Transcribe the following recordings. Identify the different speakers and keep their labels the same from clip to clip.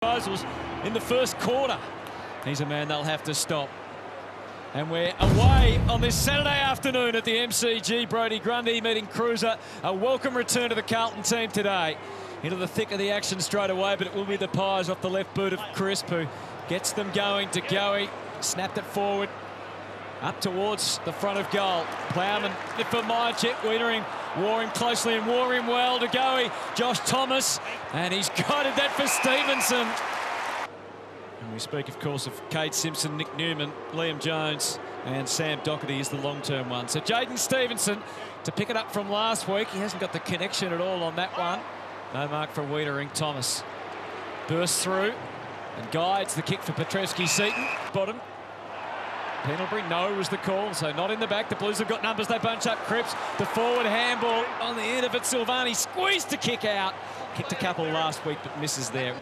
Speaker 1: disposals in the first quarter. He's a man they'll have to stop. And we're away on this Saturday afternoon at the MCG. Brodie Grundy meeting Cruiser. A welcome return to the Carlton team today. Into the thick of the action straight away, but it will be the Pies off the left boot of Crisp, who gets them going. To Goey, snapped it forward, up towards the front of goal. Plowman for Myercheck, Wiedering wore him closely and wore him well. To Goey, Josh Thomas, and he's guided that for Stevenson. And we speak, of course, of Kade Simpson, Nick Newman, Liam Jones, and Sam Docherty is the long-term one. So Jaden Stevenson to pick it up from last week. He hasn't got the connection at all on that one. No mark for Wiedering. Thomas bursts through and guides the kick for Petrevski-Seton. Bottom. Pendlebury, no, was the call, so not in the back. The Blues have got numbers, they bunch up Cripps. The forward handball on the end of it. Silvani squeezed to kick out. Kicked a couple last week, but misses there.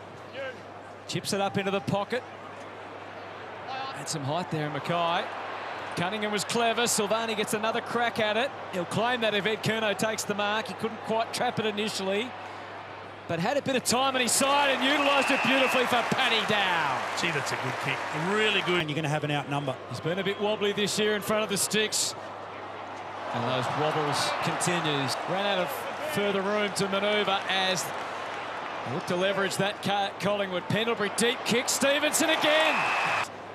Speaker 1: Chips it up into the pocket. Had some height there in Mackay. Cunningham was clever. Silvani gets another crack at it. He'll claim that if Ed Curnow takes the mark. He couldn't quite trap it initially, but had a bit of time on his side and utilised it beautifully for Paddy Dow.
Speaker 2: Gee, that's a good kick. Really good.
Speaker 3: And you're going to have an outnumber.
Speaker 1: He's been a bit wobbly this year in front of the sticks. And those wobbles continues. Ran out of further room to manoeuvre as they look to leverage that Collingwood. Pendlebury deep kick. Stevenson again.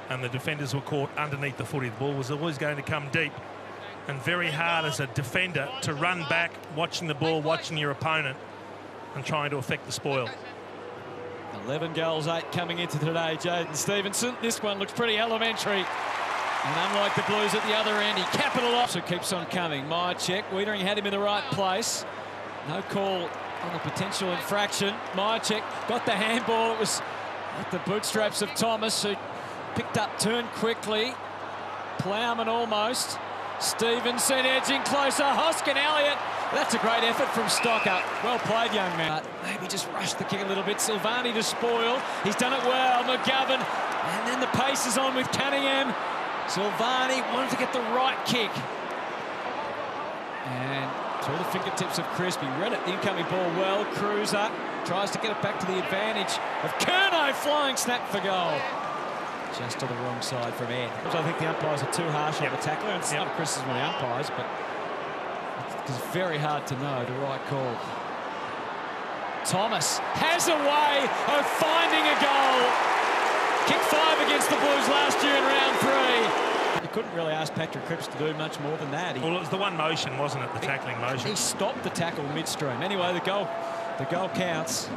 Speaker 2: And the defenders were caught underneath the footy. The ball was always going to come deep. And very hard as a defender to run back, watching the ball, watching your opponent, and trying to affect the spoil.
Speaker 1: 11 goals, 8 coming into today, Jaden Stevenson. This one looks pretty elementary. And unlike the Blues at the other end, he capitalised. So keeps on coming. Myercheck, Wiedering had him in the right place. No call on the potential infraction. Myercheck got the handball. It was at the bootstraps of Thomas, who picked up, turned quickly. Plowman almost. Stevenson edging closer. Hoskin Elliott. That's a great effort from Stocker. Well played, young man. Maybe just rushed the kick a little bit. Silvani to spoil. He's done it well. McGovern. And then the pace is on with Cunningham. Silvani wanted to get the right kick. And through the fingertips of Crisp. He read it. The incoming ball well. Cruiser tries to get it back to the advantage of Curnow. Flying snap for goal. Just to the wrong side from Ed. I think the umpires are too harsh on the tackler. And it's not a criticism of the umpires, but it's very hard to know the right call. Thomas has a way of finding a goal. Kicked 5 against the Blues last year in round 3. You couldn't really ask Patrick Cripps to do much more than that.
Speaker 2: Well, it was the one motion, wasn't it? The tackling motion.
Speaker 1: He stopped the tackle midstream. Anyway, the goal counts.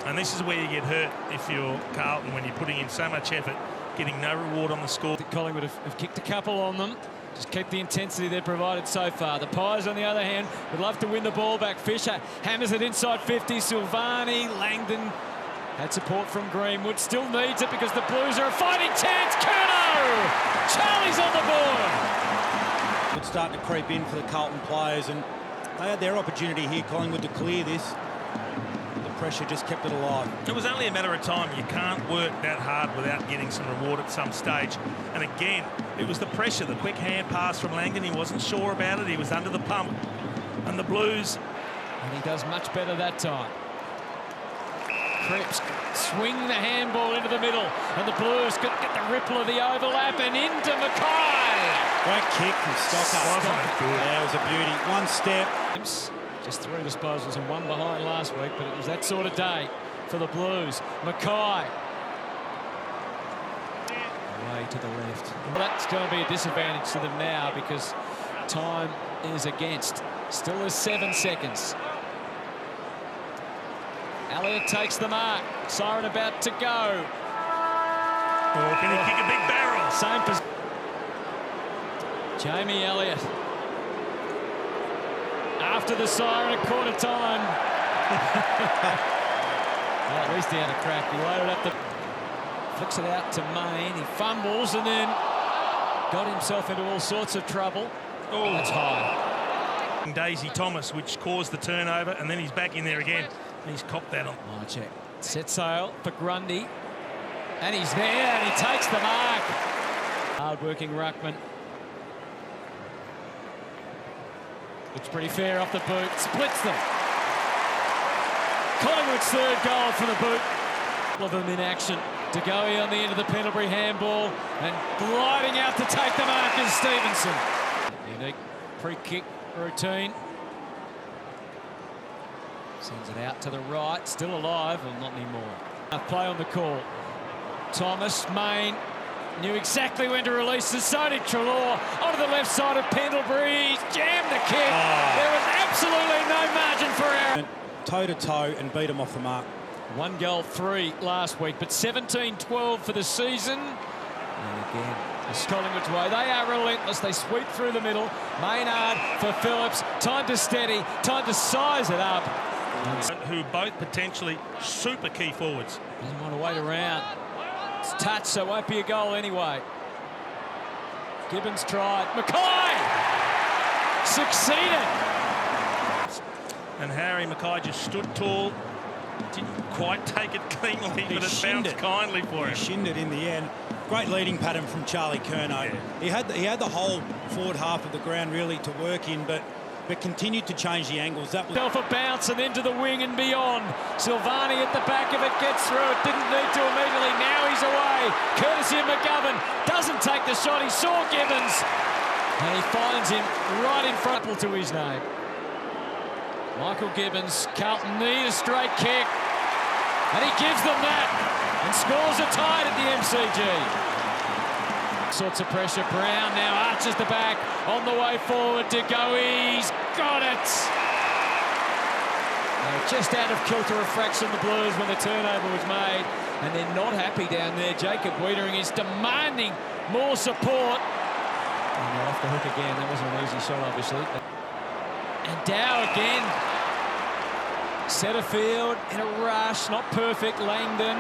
Speaker 1: And
Speaker 2: this is where you get hurt if you're Carlton, when you're putting in so much effort, getting no reward on the score.
Speaker 1: Collingwood have kicked a couple on them. Just keep the intensity they've provided so far. The Pies, on the other hand, would love to win the ball back. Fisher hammers it inside 50. Silvani, Langdon had support from Greenwood. Still needs it because the Blues are a fighting chance. Curnow! Charlie's on the board.
Speaker 3: It's starting to creep in for the Carlton players, and they had their opportunity here, Collingwood, to clear this. Pressure just kept it alive.
Speaker 2: It was only a matter of time. You can't work that hard without getting some reward at some stage. And again, it was the pressure, the quick hand pass from Langdon. He wasn't sure about it. He was under the pump. And the Blues.
Speaker 1: And he does much better that time. Cripps swing the handball into the middle. And the Blues could get the ripple of the overlap and into Mackay.
Speaker 3: Great kick from Stocker.
Speaker 2: Wasn't it good?
Speaker 3: Yeah, it was a beauty. One step.
Speaker 1: Just 3 disposals and 1 behind last week, but it was that sort of day for the Blues. Mackay. Away to the left. Well, that's going to be a disadvantage to them now because time is against. Still is 7 seconds. Elliott takes the mark. Siren about to go.
Speaker 2: Oh, can he kick a big barrel?
Speaker 1: Same position. Jamie Elliott. After the siren at quarter time. Well, at least he had a crack. He loaded up flicks it out to Main. He fumbles and then got himself into all sorts of trouble. Oh, that's high.
Speaker 2: Daisy Thomas, which caused the turnover, and then he's back in there again. And he's copped that on.
Speaker 1: Myercheck set sail for Grundy. And he's there and he takes the mark. Hard-working ruckman. Looks pretty fair off the boot. Splits them. Collingwood's third goal from the boot. All of them in action. De Goey on the end of the Pendlebury handball and gliding out to take the mark is Stevenson. Unique pre-kick routine. Sends it out to the right, still alive, well, not anymore. Play on the call. Thomas, Main, knew exactly when to release, and so did Treloar. Onto the left side of Pendlebury, he's jammed the kick. There was absolutely no margin for error.
Speaker 3: Toe-to-toe and beat him off the mark.
Speaker 1: 1 goal, 3 last week, but 17-12 for the season. And again, it's Collingwood's way. They are relentless. They sweep through the middle. Maynard for Phillips. Time to steady. Time to size it up.
Speaker 2: Who both potentially super key forwards.
Speaker 1: Doesn't want to wait around. It's touched, so it won't be a goal anyway. Gibbons tried. Mackay succeeded.
Speaker 2: And Harry Mackay just stood tall. Didn't quite take it cleanly, but it bounced kindly for him.
Speaker 3: He shinned it in the end. Great leading pattern from Charlie Curnow. Yeah. He had the whole forward half of the ground really to work in, but continued to change the angles. That was
Speaker 1: a bounce and into the wing and beyond. Silvani at the back of it gets through it. Didn't need to immediately. Now he's away. Courtesy of McGovern. Doesn't take the shot. He saw Gibbons. And he finds him right in front to his name. Michael Gibbons. Carlton need a straight kick. And he gives them that. And scores a tide at the MCG. Sorts of pressure. Brown now arches the back on the way forward to go. He's got it. Just out of kilter of fraction, the Blues, when the turnover was made, and they're not happy down there. Jacob Wiedering is demanding more support. And they're off the hook again. That wasn't an easy shot, obviously. And Dow again. Setterfield in a rush, not perfect. Langdon.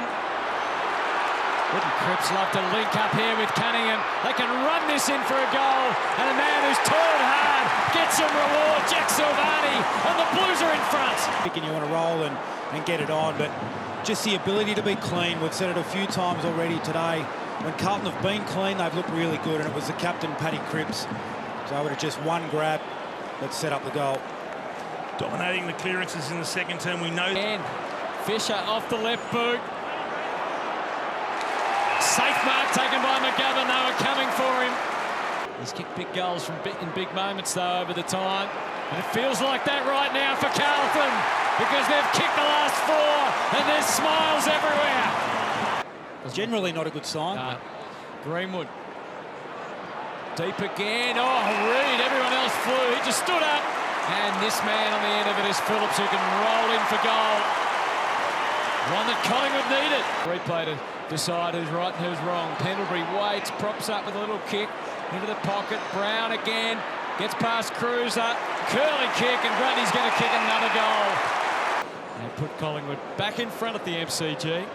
Speaker 1: Wouldn't Cripps love to link up here with Cunningham? They can run this in for a goal, and a man who's toiled hard gets some reward. Jack Silvani, and the Blues are in front.
Speaker 3: You want to roll and get it on, but just the ability to be clean. We've said it a few times already today. When Carlton have been clean, they've looked really good, and it was the captain, Paddy Cripps. So it was just one grab that set up the goal.
Speaker 2: Dominating the clearances in the second term, we know.
Speaker 1: And Fisher off the left boot. Safe mark taken by McGovern. They were coming for him. He's kicked big goals in big moments, though, over the time. And it feels like that right now for Carlton, because they've kicked the last 4, and there's smiles everywhere.
Speaker 3: Generally not a good sign.
Speaker 1: Greenwood. Deep again. Oh, Reid. Everyone else flew. He just stood up. And this man on the end of it is Phillips, who can roll in for goal. One that Collingwood needed. Replay to decide who's right and who's wrong. Pendlebury waits, props up with a little kick into the pocket. Brown again, gets past Cruiser. Curling kick, and Grundy's going to kick another goal. And put Collingwood back in front at the MCG.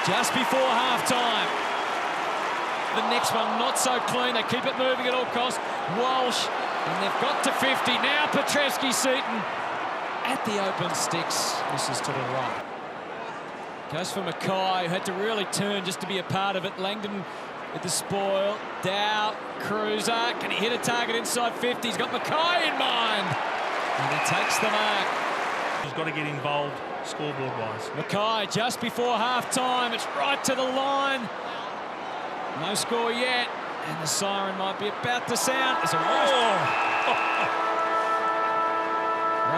Speaker 1: Just before half-time. The next one not so clean. They keep it moving at all costs. Walsh, and they've got to 50. Now Petrevski-Seton at the open sticks. Misses to the right. Goes for Mackay, who had to really turn just to be a part of it. Langdon with the spoil. Dow, Cruiser. Can he hit a target inside 50? He's got Mackay in mind. And he takes the mark.
Speaker 2: He's got to get involved scoreboard-wise.
Speaker 1: Mackay just before half-time. It's right to the line. No score yet, and the siren might be about to sound. There's a